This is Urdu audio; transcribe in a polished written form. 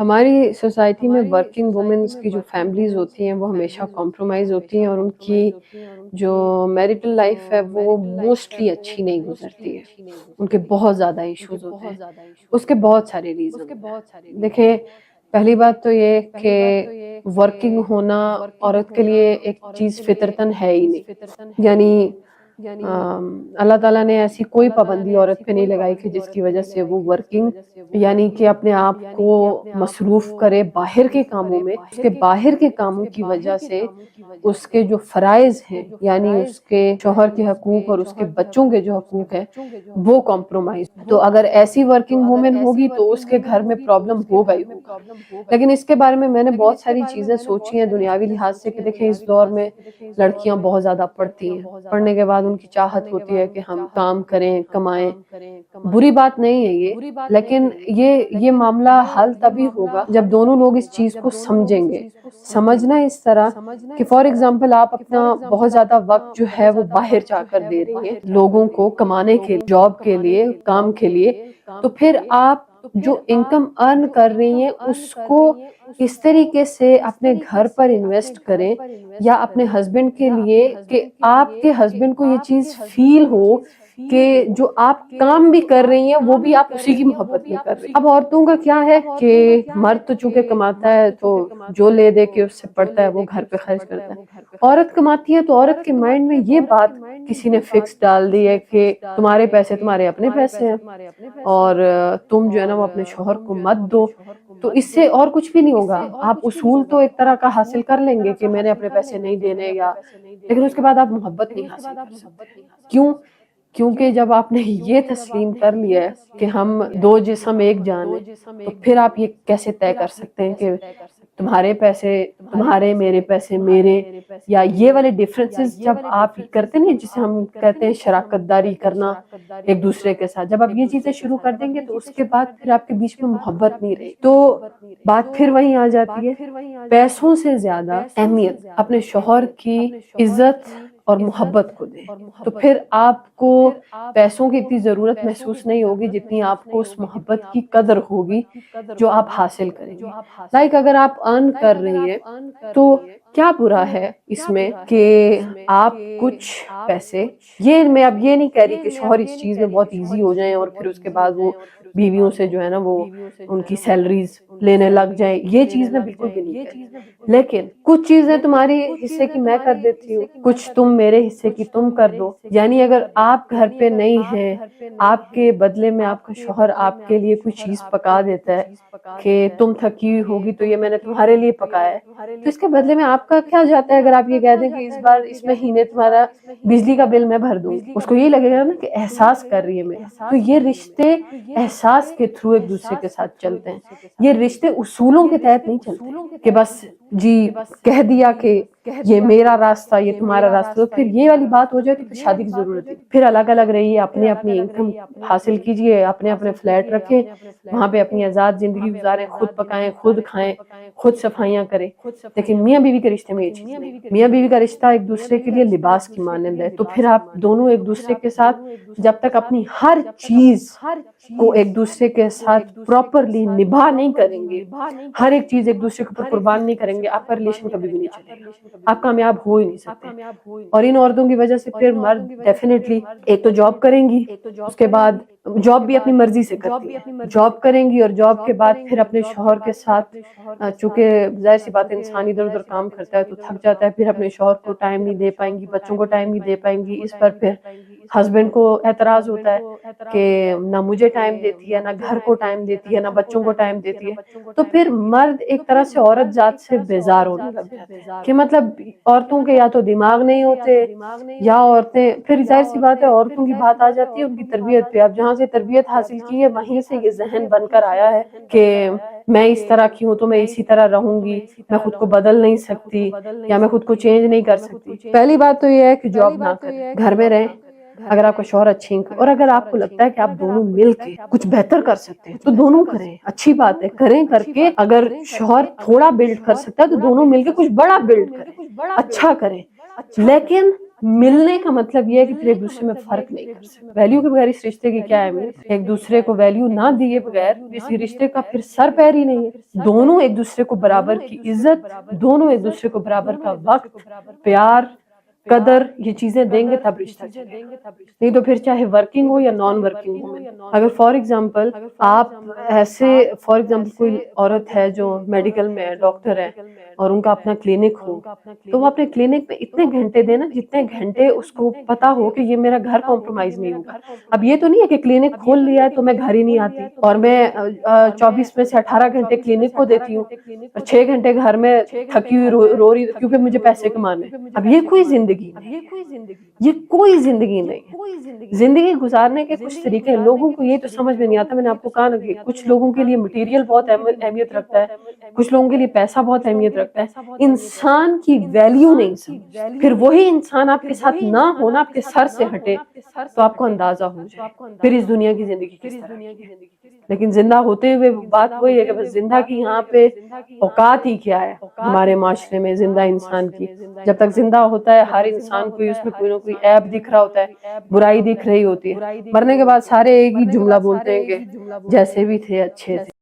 ہماری سوسائٹی میں ورکنگ وومنس کی جو فیملیز ہوتی ہیں وہ ہمیشہ کمپرومائز ہوتی ہیں، اور ان کی جو میرٹل لائف ہے وہ موسٹلی اچھی نہیں گزرتی ہے. ان کے بہت زیادہ ایشوز ہوتے ہیں. اس کے بہت سارے ریزن ہیں. دیکھیں، پہلی بات تو یہ کہ ورکنگ ہونا عورت کے لیے ایک چیز فطرتاً ہے ہی نہیں. یعنی اللہ تعالیٰ نے ایسی کوئی پابندی عورت پہ نہیں لگائی کہ جس کی وجہ سے وہ ورکنگ یعنی کہ اپنے آپ کو مصروف کرے باہر کے کاموں میں. اس کے باہر کے کاموں کی وجہ سے اس کے جو فرائض ہیں، یعنی اس کے شوہر کے حقوق اور اس کے بچوں کے جو حقوق ہیں، وہ کمپرومائز. تو اگر ایسی ورکنگ وومن ہوگی تو اس کے گھر میں پرابلم ہوگا ہی ہوگا. لیکن اس کے بارے میں نے بہت ساری چیزیں سوچی ہیں دنیاوی لحاظ سے، کہ دیکھیں اس دور میں لڑکیاں بہت زیادہ پڑھتی ہیں. پڑھنے کے بعد ان کی چاہت ہوتی ہے کہ ہم کام کریں، کمائیں. بری بات نہیں ہے یہ، لیکن یہ معاملہ حل تبھی ہوگا جب دونوں لوگ اس چیز کو سمجھیں گے. سمجھنا اس طرح کہ فار ایگزامپل آپ اپنا بہت زیادہ وقت جو ہے وہ باہر جا کر دے رہی ہیں لوگوں کو کمانے کے، جاب کے لیے، کام کے لیے. تو پھر آپ جو انکم ارن کر رہی ہیں اس کو اس طریقے سے اپنے گھر پر انویسٹ کریں، یا اپنے ہسبینڈ کے لیے، کہ آپ کے ہسبینڈ کو یہ چیز فیل ہو کہ جو آپ کام بھی کر رہی ہیں وہ بھی آپ اسی کی محبت میں کر رہی ہیں. اب عورتوں کا کیا ہے کہ مرد تو چونکہ کماتا ہے تو جو لے دے کے اس سے پڑتا ہے وہ گھر پہ خرچ کرتا ہے. عورت کماتی ہے تو عورت کے مائنڈ میں یہ بات کسی نے فکس ڈال دی ہے کہ تمہارے پیسے تمہارے اپنے پیسے ہیں، اور تم جو ہے نا وہ اپنے شوہر کو مت دو. تو اس سے اور کچھ بھی نہیں ہوگا. آپ اصول تو ایک طرح کا حاصل کر لیں گے کہ میں نے اپنے پیسے نہیں دینے، یا لیکن اس کے بعد آپ محبت نہیں حاصل کر سکتے. کیوں؟ کیونکہ جب آپ نے یہ تسلیم کر لیا ہے کہ ہم دو جسم ایک جان ہیں، تو پھر آپ یہ کیسے طے کر سکتے ہیں کہ تمہارے پیسے تمہارے، میرے پیسے میرے، یا یہ والے ڈفرینسز جب آپ کرتے ہیں جسے ہم کہتے ہیں شراکت داری کرنا ایک دوسرے کے ساتھ، جب آپ یہ چیزیں شروع کر دیں گے تو اس کے بعد پھر آپ کے بیچ میں محبت نہیں رہی. تو بات پھر وہیں آ جاتی ہے، پیسوں سے زیادہ اہمیت اپنے شوہر کی عزت اور محبت کو دیں. تو پھر آپ کو پیسوں کی اتنی ضرورت محسوس نہیں ہوگی جتنی آپ کو اس محبت کی قدر ہوگی جو آپ حاصل کریں گے. لائک اگر آپ ارن کر رہی ہیں تو کیا برا ہے اس میں کہ آپ کچھ پیسے، یہ میں اب یہ نہیں کہہ رہی کہ شوہر اس چیز میں بہت ایزی ہو جائیں اور پھر اس کے بعد وہ بیویوں سے جو ہے نا وہ ان کی سیلریز لینے لگ جائیں، یہ چیز میں بالکل بھی نہیں کہہ رہی. لیکن کچھ چیزیں تمہاری حصے کی میں کر دیتی ہوں، کچھ تم میرے حصے کی تم کر دو. یعنی اگر آپ گھر پہ نہیں ہیں، آپ کے بدلے میں آپ کا شوہر آپ کے لیے کوئی چیز پکا دیتا ہے کہ تم تھکی ہوئی ہوگی تو یہ میں نے تمہارے لیے پکایا ہے، تو اس کے بدلے میں آپ کا کیا جاتا ہے اگر آپ یہ کہہ دیں کہ اس بار اس مہینے تمہارا بجلی کا بل میں بھر دوں گی. اس کو یہی لگے گا نا کہ احساس کر رہی ہے میرا. تو یہ رشتے احساس کے تھرو ایک دوسرے کے ساتھ چلتے ہیں. یہ رشتے اصولوں کے تحت نہیں چلتے کہ بس جی کہہ دیا کہ یہ میرا راستہ یہ تمہارا راستہ. تو پھر یہ والی بات ہو جائے تو پھر شادی کی ضرورت ہے. پھر الگ الگ رہیے، اپنے اپنی انکم حاصل کیجئے، اپنے اپنے فلیٹ رکھیں، وہاں پہ اپنی آزاد زندگی گزاریں، خود پکائیں، خود کھائیں، خود صفائیاں کریں. لیکن میاں بیوی کے رشتے میں یہ چیز نہیں. میاں بیوی کا رشتہ ایک دوسرے کے لیے لباس کی مانند ہے. تو پھر آپ دونوں ایک دوسرے کے ساتھ جب تک اپنی ہر چیز کو ایک دوسرے کے ساتھ پراپرلی نبھا نہیں کریں گے، ہر ایک چیز ایک دوسرے کے اوپر قربان نہیں کریں گے، آپ کا ریلیشن کبھی بھی نہیں چلے گا، آپ کامیاب ہو ہی نہیں سکتے. اور ان عورتوں کی وجہ سے پھر مرد ڈیفینیٹلی ایک تو جاب کریں گی، اس کے بعد جاب بھی اپنی مرضی سے کرتی ہے، جاب کریں گی اور جاب کے بعد پھر اپنے شوہر کے ساتھ، چونکہ ظاہر سی بات ہے انسان ادھر ادھر کام کرتا ہے تو تھک جاتا ہے، پھر اپنے شوہر کو ٹائم نہیں دے پائیں گی، بچوں کو ٹائم نہیں دے پائیں گی. اس پر پھر ہسبینڈ کو اعتراض ہوتا ہے کہ نہ مجھے ٹائم دیتی ہے، نہ گھر کو ٹائم دیتی ہے، نہ بچوں کو ٹائم دیتی ہے. تو پھر مرد ایک طرح سے عورت ذات سے بیزار ہونے لگ جاتے ہیں کہ مطلب عورتوں کے یا تو دماغ نہیں ہوتے، یا عورتیں پھر ظاہر سی بات ہے عورتوں کی بات آ جاتی ہے ان کی تربیت پہ. اب جہاں سے تربیت حاصل کی ہے وہیں سے یہ ذہن بن کر آیا ہے کہ میں اس طرح کی ہوں تو میں اسی طرح رہوں گی، میں خود کو بدل نہیں سکتی یا میں خود کو چینج نہیں کر سکتی. پہلی بات تو یہ ہے کہ جاب نہ کریں، گھر میں رہیں. اگر آپ کا شوہر اچھی اور اگر آپ کو لگتا ہے کہ آپ دونوں مل کے کچھ بہتر کر سکتے ہیں تو دونوں کریں، اچھی بات ہے، کریں. کر کے اگر شوہر تھوڑا بلڈ کر سکتا ہے تو دونوں مل کے کچھ بڑا بلڈ کریں، اچھا کریں. لیکن ملنے کا مطلب یہ ہے کہ پھر ایک دوسرے میں فرق نہیں کر سکتے. ویلیو کے بغیر اس رشتے کی کیا اہمیت؟ ایک دوسرے کو ویلیو نہ دیے بغیر اس رشتے کا پھر سر پیر ہی نہیں ہے. دونوں ایک دوسرے کو برابر کی عزت، دونوں ایک دوسرے کو برابر کا وقت، پیار، قدر، یہ چیزیں دیں گے تب رشتہ چلے گا. نہیں تو پھر چاہے ورکنگ ہو یا نان ورکنگ وومن. اگر فار ایگزامپل آپ ایسے، فار ایگزامپل کوئی عورت ہے جو میڈیکل میں ڈاکٹر ہے اور ان کا اپنا کلینک ہو، تو وہ اپنے کلینک میں اتنے گھنٹے دینا جتنے گھنٹے اس کو پتا ہو کہ یہ میرا گھر کمپرومائز نہیں ہوگا. اب یہ تو نہیں ہے کہ کلینک کھول لیا ہے تو میں گھر ہی نہیں آتی اور میں 24 میں سے 18 گھنٹے کلینک کو دیتی ہوں اور 6 گھنٹے گھر میں تھکی ہوئی رو رہی کیونکہ مجھے پیسے کمانے ہیں. اب یہ کوئی زندگی نہیں، یہ کوئی زندگی نہیں ہے. زندگی گزارنے کے کچھ طریقے ہیں. لوگوں کو یہ تو سمجھ میں نہیں آتا. میں نے آپ کو کہا نا کہ کچھ لوگوں کے لیے مٹیریل بہت اہمیت رکھتا ہے، کچھ لوگوں کے لیے پیسہ بہت اہمیت رکھتا ہے. انسان کی ویلیو نہیں سمجھ. پھر وہی انسان آپ کے ساتھ نہ ہونا، آپ کے سر سے ہٹے تو آپ کو اندازہ ہو جائے پھر اس دنیا کی زندگی کس طرح کی ہے. لیکن زندہ ہوتے ہوئے بات وہی ہے کہ بس زندہ کی یہاں پہ اوقات ہی کیا ہے ہمارے معاشرے میں زندہ انسان کی. جب تک زندہ ہوتا ہے ہر انسان کو اس میں کوئی نہ کوئی عیب دکھ رہا ہوتا ہے، برائی دکھ رہی ہوتی ہے. مرنے کے بعد سارے ایک ہی جملہ بولتے ہیں کہ جیسے بھی تھے اچھے تھے.